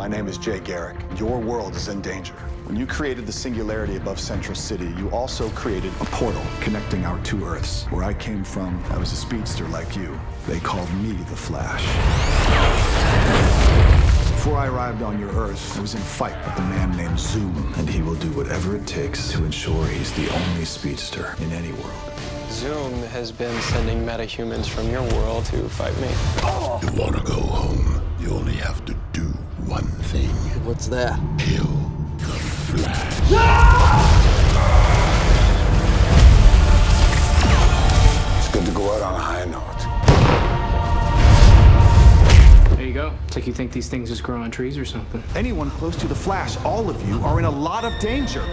name is Jay Garrick. Your world is in danger. When you created the singularity above Central City, you also created a portal connecting our two Earths. Where I came from, I was a speedster like you. They called me the Flash. Before I arrived on your Earth, I was in a fight with a man named Zoom, and he will do whatever it takes to ensure he's the only speedster in any world. Zoom has been sending metahumans from your world to fight me. You wanna go home, you only have to do one thing. What's that? Kill the Flash. It's good to go out on a high note. There you go. It's like you think these things just grow on trees or something. Anyone close to the Flash, all of you, are in a lot of danger.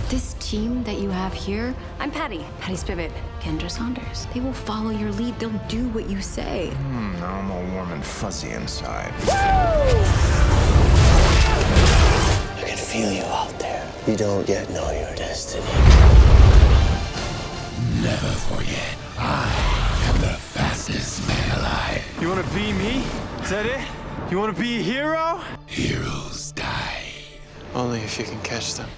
This team that you have here, I'm Patty Spivot, Kendra Saunders. They will follow your lead. They'll do what you say. Now I'm all warm and fuzzy inside. I can feel you out there. You don't yet know your destiny. Never forget, I am the fastest man alive. You wanna be me? Is that it? You wanna be a hero? Heroes die. Only if you can catch them.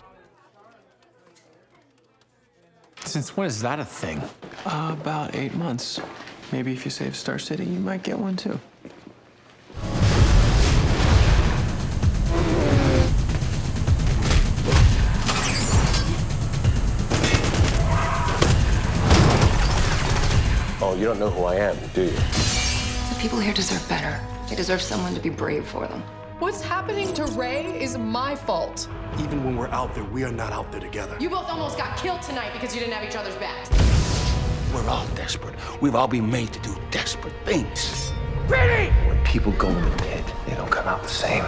Since when is that a thing? About 8 months. Maybe if you save Star City, you might get one too. Oh, you don't know who I am, do you? The people here deserve better. They deserve someone to be brave for them. What's happening to Ray is my fault. Even when we're out there, we are not out there together. You both almost got killed tonight because you didn't have each other's backs. We're all desperate. We've all been made to do desperate things. When people go in the pit, they don't come out the same.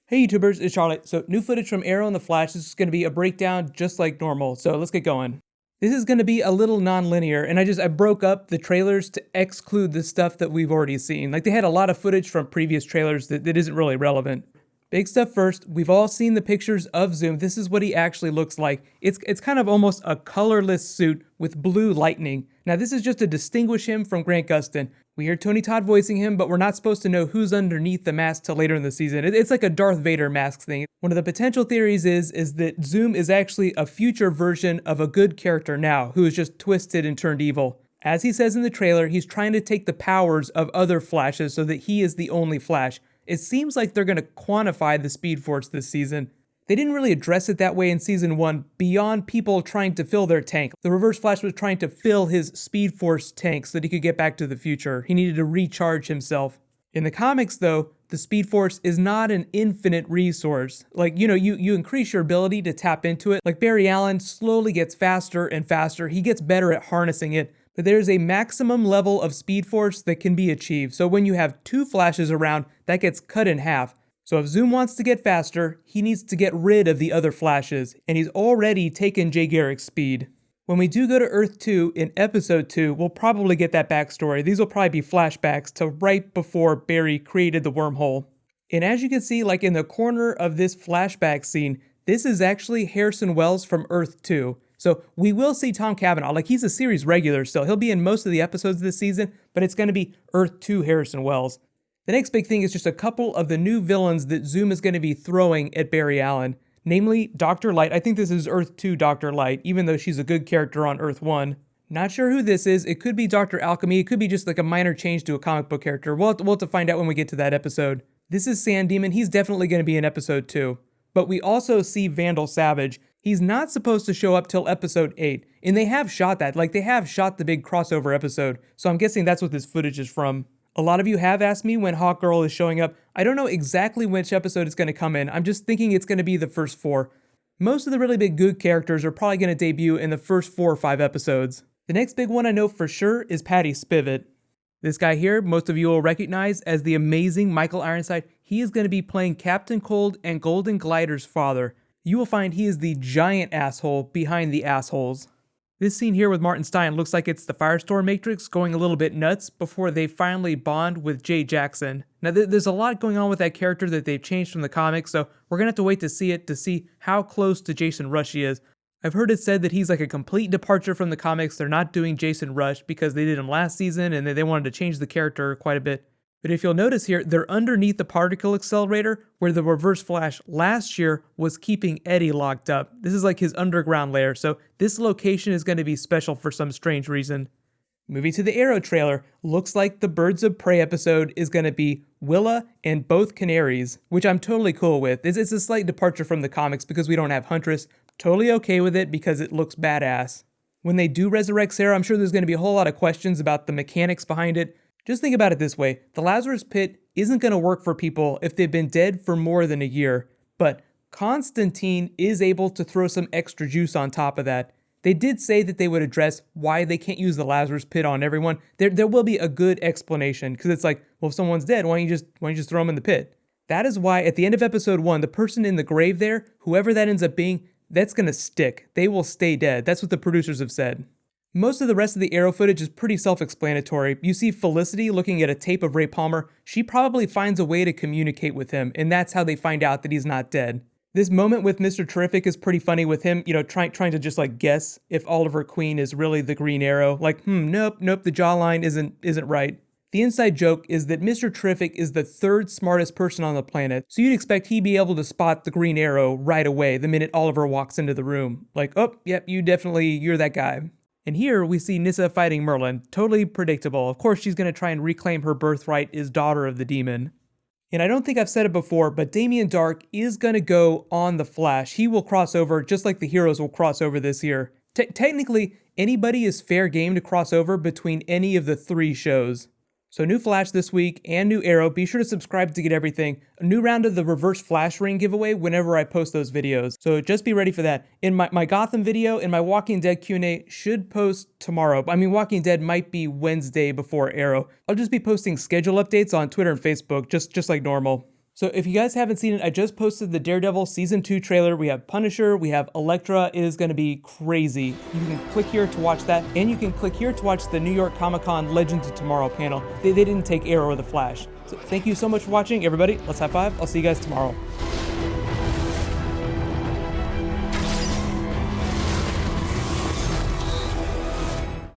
Hey YouTubers, it's Charlotte. So new footage from Arrow and the Flash. This is going to be a breakdown just like normal. So let's get going. This is going to be a little non-linear, and I broke up the trailers to exclude the stuff that we've already seen. Like, they had a lot of footage from previous trailers that isn't really relevant. Big stuff first, we've all seen the pictures of Zoom. This is what he actually looks like. It's kind of almost a colorless suit with blue lightning. Now this is just to distinguish him from Grant Gustin. We hear Tony Todd voicing him, but we're not supposed to know who's underneath the mask till later in the season. It's like a Darth Vader mask thing. One of the potential theories is that Zoom is actually a future version of a good character now, who is just twisted and turned evil. As he says in the trailer, he's trying to take the powers of other Flashes so that he is the only Flash. It seems like they're going to quantify the Speed Force this season. They didn't really address it that way in season 1, beyond people trying to fill their tank. The Reverse Flash was trying to fill his Speed Force tank so that he could get back to the future. He needed to recharge himself. In the comics though, the Speed Force is not an infinite resource. Like, you increase your ability to tap into it. Like, Barry Allen slowly gets faster and faster. He gets better at harnessing it. But there's a maximum level of Speed Force that can be achieved. So when you have 2 Flashes around, that gets cut in half. So if Zoom wants to get faster, he needs to get rid of the other Flashes, and he's already taken Jay Garrick's speed. When we do go to Earth 2 in episode 2, we'll probably get that backstory. These will probably be flashbacks to right before Barry created the wormhole. And as you can see, like in the corner of this flashback scene, this is actually Harrison Wells from Earth 2. So we will see Tom Cavanaugh. Like, he's a series regular still. He'll be in most of the episodes this season, but it's going to be Earth 2 Harrison Wells. The next big thing is just a couple of the new villains that Zoom is going to be throwing at Barry Allen. Namely, Dr. Light. I think this is Earth 2 Dr. Light, even though she's a good character on Earth 1. Not sure who this is. It could be Dr. Alchemy. It could be just like a minor change to a comic book character. We'll have to find out when we get to that episode. This is Sand Demon. He's definitely going to be in episode 2. But we also see Vandal Savage. He's not supposed to show up till episode 8, and they have shot that. Like, they have shot the big crossover episode, so I'm guessing that's what this footage is from. A lot of you have asked me when Hawkgirl is showing up. I don't know exactly which episode it's going to come in. I'm just thinking it's going to be the first 4. Most of the really big good characters are probably going to debut in the first 4 or 5 episodes. The next big one I know for sure is Patty Spivot. This guy here, most of you will recognize as the amazing Michael Ironside. He is going to be playing Captain Cold and Golden Glider's father. You will find he is the giant asshole behind the assholes. This scene here with Martin Stein looks like it's the Firestorm Matrix going a little bit nuts before they finally bond with Jay Jackson. Now there's a lot going on with that character that they've changed from the comics, so we're going to have to wait to see it to see how close to Jason Rush he is. I've heard it said that he's like a complete departure from the comics. They're not doing Jason Rush because they did him last season and they wanted to change the character quite a bit. But if you'll notice here, they're underneath the particle accelerator where the Reverse Flash last year was keeping Eddie locked up. This is like his underground lair, so this location is going to be special for some strange reason. Moving to the Arrow trailer, looks like the Birds of Prey episode is going to be Willa and both Canaries, which I'm totally cool with. It's a slight departure from the comics because we don't have Huntress. Totally okay with it because it looks badass. When they do resurrect Sarah, I'm sure there's going to be a whole lot of questions about the mechanics behind it. Just think about it this way. The Lazarus Pit isn't going to work for people if they've been dead for more than a year, but Constantine is able to throw some extra juice on top of that. They did say that they would address why they can't use the Lazarus Pit on everyone. There will be a good explanation, because it's like, well, if someone's dead, why don't you just throw them in the pit? That is why at the end of episode 1, the person in the grave there, whoever that ends up being, that's gonna stick. They will stay dead. That's what the producers have said. Most of the rest of the Arrow footage is pretty self-explanatory. You see Felicity looking at a tape of Ray Palmer. She probably finds a way to communicate with him, and that's how they find out that he's not dead. This moment with Mr. Terrific is pretty funny with him, trying to just like guess if Oliver Queen is really the Green Arrow. Like, nope, the jawline isn't right. The inside joke is that Mr. Terrific is the third smartest person on the planet, so you'd expect he'd be able to spot the Green Arrow right away the minute Oliver walks into the room. Like, oh, yep, you're that guy. And here we see Nyssa fighting Merlin. Totally predictable. Of course she's going to try and reclaim her birthright as daughter of the demon. And I don't think I've said it before, but Damien Darhk is going to go on The Flash. He will cross over just like the heroes will cross over this year. Technically, anybody is fair game to cross over between any of the 3 shows. So new Flash this week and new Arrow. Be sure to subscribe to get everything. A new round of the Reverse Flash Ring giveaway whenever I post those videos. So just be ready for that. In my Gotham video and my Walking Dead Q&A should post tomorrow. I mean, Walking Dead might be Wednesday before Arrow. I'll just be posting schedule updates on Twitter and Facebook, just like normal. So if you guys haven't seen it, I just posted the Daredevil Season 2 trailer. We have Punisher, we have Elektra. It is going to be crazy. You can click here to watch that, and you can click here to watch the New York Comic-Con Legends of Tomorrow panel. They didn't take Arrow or The Flash. So thank you so much for watching, everybody. Let's high five. I'll see you guys tomorrow.